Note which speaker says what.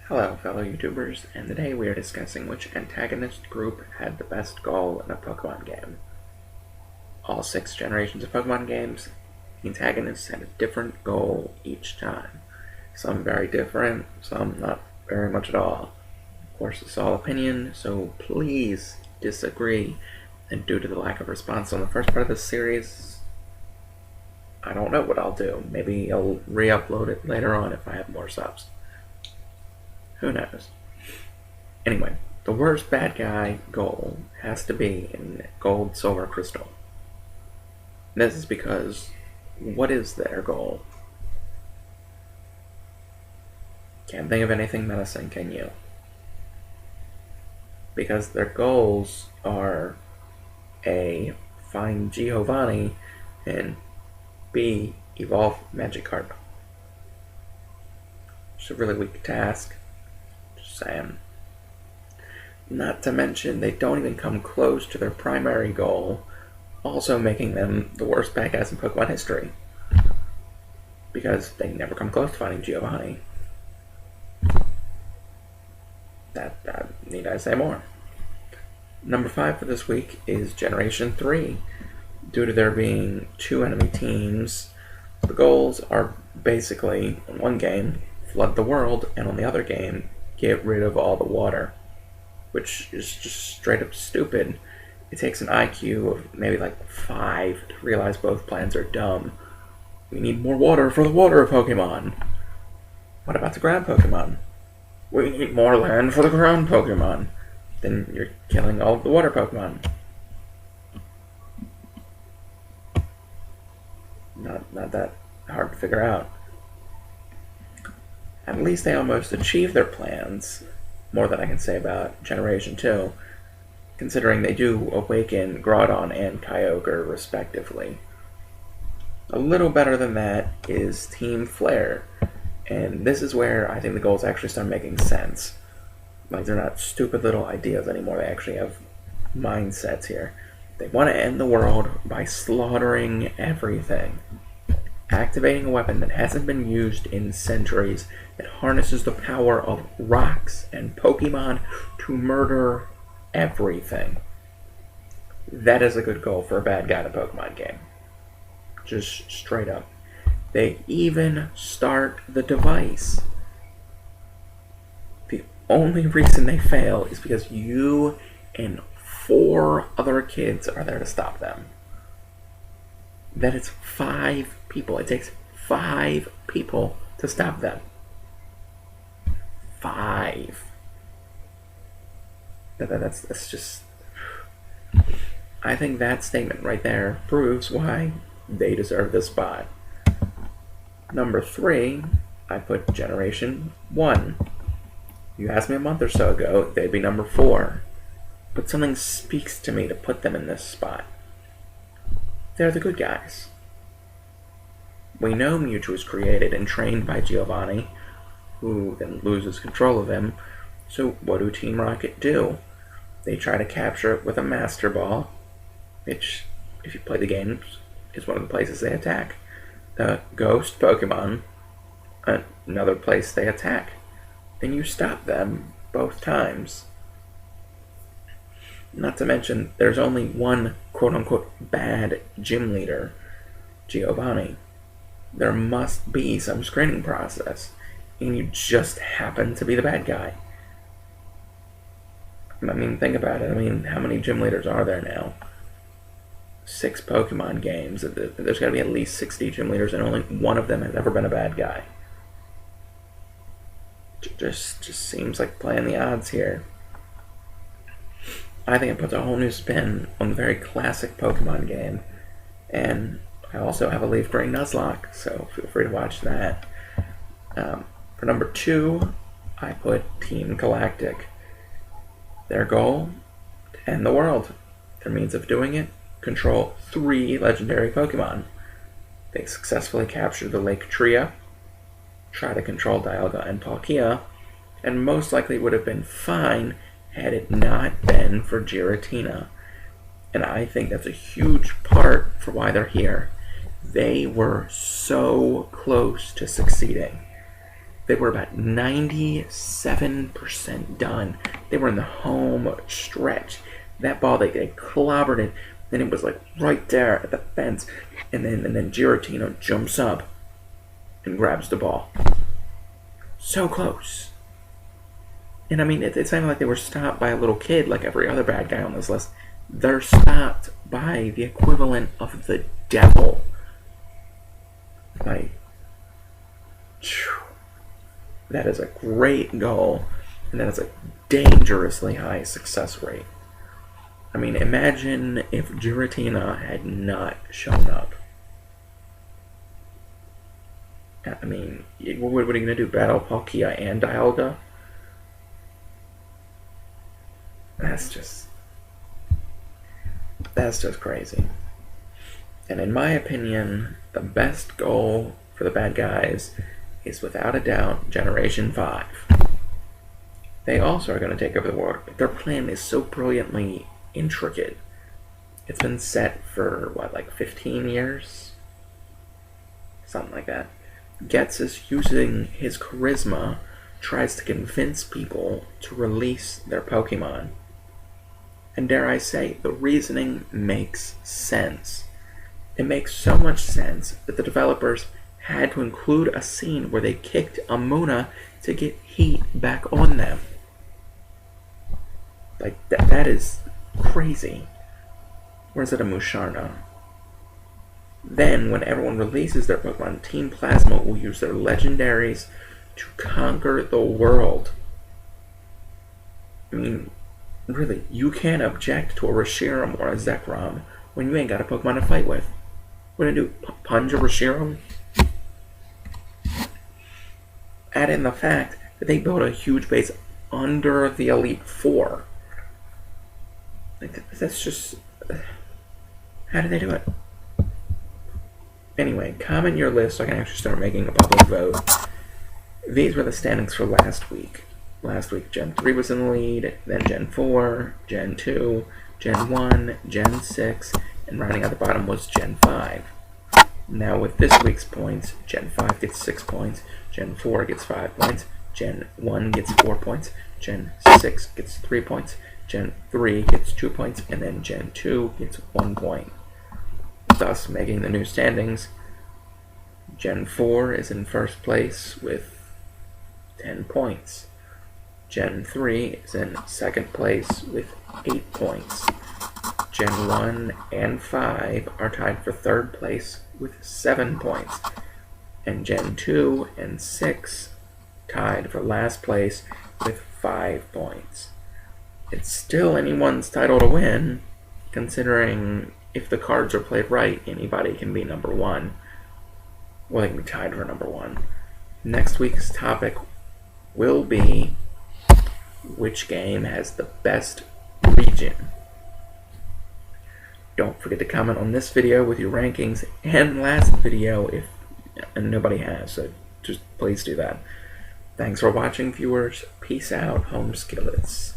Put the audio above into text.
Speaker 1: Hello, fellow YouTubers, and today we are discussing which antagonist group had the best goal in a Pokemon game. All 6 generations of Pokemon games, the antagonists had a different goal each time. Some very different, some not very much at all. Of course, it's all opinion, so please disagree. And due to the lack of response on the first part of this series, I don't know what I'll do. Maybe I'll re-upload it later on if I have more subs. Who knows? Anyway, the worst bad guy goal has to be in Gold, Silver, Crystal. This is because, what is their goal? Can't think of anything menacing, can you? Because their goals are A. Find Giovanni, and B. Evolve Magikarp. It's a really weak task. Sam. Not to mention, they don't even come close to their primary goal, also making them the worst bad guys in Pokemon history. Because they never come close to finding Giovanni. That need I say more? Number 5 for this week is Generation 3. Due to there being 2 enemy teams, the goals are basically, in one game, flood the world, and on the other game, get rid of all the water, which is just straight up stupid. It takes an IQ of maybe like 5 to realize both plans are dumb. We need more water for the water Pokemon. What about the ground Pokemon? We need more land for the ground Pokemon. Then you're killing all of the water Pokemon. Not that hard to figure out. At least they almost achieve their plans, more than I can say about Generation 2, considering they do awaken Groudon and Kyogre, respectively. A little better than that is Team Flare, and this is where I think the goals actually start making sense. Like, they're not stupid little ideas anymore, they actually have mindsets here. They want to end the world by slaughtering everything. Activating a weapon that hasn't been used in centuries that harnesses the power of rocks and Pokemon to murder everything. That is a good goal for a bad guy in a Pokemon game. Just straight up. They even start the device. The only reason they fail is because you and 4 other kids are there to stop them. That is 5 people. It takes 5 people to stop them. 5. That's just... I think that statement right there proves why they deserve this spot. Number 3, I put Generation 1. You asked me a month or so ago, they'd be number 4. But something speaks to me to put them in this spot. They're the good guys. We know Mewtwo was created and trained by Giovanni, who then loses control of him. So what do Team Rocket do? They try to capture it with a Master Ball, which, if you play the games, is one of the places they attack. The Ghost Pokemon, another place they attack. Then you stop them both times. Not to mention, there's only one quote-unquote bad gym leader, Giovanni. There must be some screening process, and you just happen to be the bad guy. I mean, think about it. I mean, how many gym leaders are there now? 6 Pokemon games. There's got to be at least 60 gym leaders, and only one of them has ever been a bad guy. Just seems like playing the odds here. I think it puts a whole new spin on the very classic Pokemon game. And I also have a Leaf Green Nuzlocke, so feel free to watch that. For number 2, I put Team Galactic. Their goal? To end the world. Their means of doing it? Control 3 legendary Pokemon. They successfully captured the Lake Tria, try to control Dialga and Palkia, and most likely would have been fine had it not been for Giratina. And I think that's a huge part for why they're here. They were so close to succeeding. They were about 97% done. They were in the home stretch. That ball, they clobbered it, and it was like right there at the fence. And then Giratino jumps up and grabs the ball. So close. And I mean, it's not like they were stopped by a little kid like every other bad guy on this list. They're stopped by the equivalent of the devil. Like, that is a great goal, and that is a dangerously high success rate. I mean, imagine if Giratina had not shown up. I mean, what are you going to do? Battle Palkia and Dialga? That's just crazy. And in my opinion, the best goal for the bad guys is without a doubt Generation 5. They also are going to take over the world, but their plan is so brilliantly intricate. It's been set for, like 15 years? Something like that. Getsus, using his charisma, tries to convince people to release their Pokemon. And dare I say, the reasoning makes sense. It makes so much sense that the developers had to include a scene where they kicked a Munna to get heat back on them. Like, that is crazy. Where's it a Musharna? Then, when everyone releases their Pokemon, Team Plasma will use their legendaries to conquer the world. I mean, really, you can't object to a Reshiram or a Zekrom when you ain't got a Pokemon to fight with. What do? Punch a Reshiram? Add in the fact that they built a huge base under the Elite Four. Like, that's just... How did they do it? Anyway, comment your list so I can actually start making a public vote. These were the standings for last week. Last week, Gen 3 was in the lead, then Gen 4, Gen 2, Gen 1, Gen 6, and rounding out the bottom was Gen 5. Now with this week's points, Gen 5 gets 6 points, Gen 4 gets 5 points, Gen 1 gets 4 points, Gen 6 gets 3 points, Gen 3 gets 2 points, and then Gen 2 gets 1 point. Thus making the new standings. Gen 4 is in first place with 10 points. Gen 3 is in second place with 8 points. Gen 1 and 5 are tied for third place with 7 points. And Gen 2 and 6 tied for last place with 5 points. It's still anyone's title to win, considering if the cards are played right, anybody can be number 1. Well, they can be tied for number 1. Next week's topic will be which game has the best region. Don't forget to comment on this video with your rankings and last video if nobody has, so just please do that. Thanks for watching, viewers. Peace out, home skillets.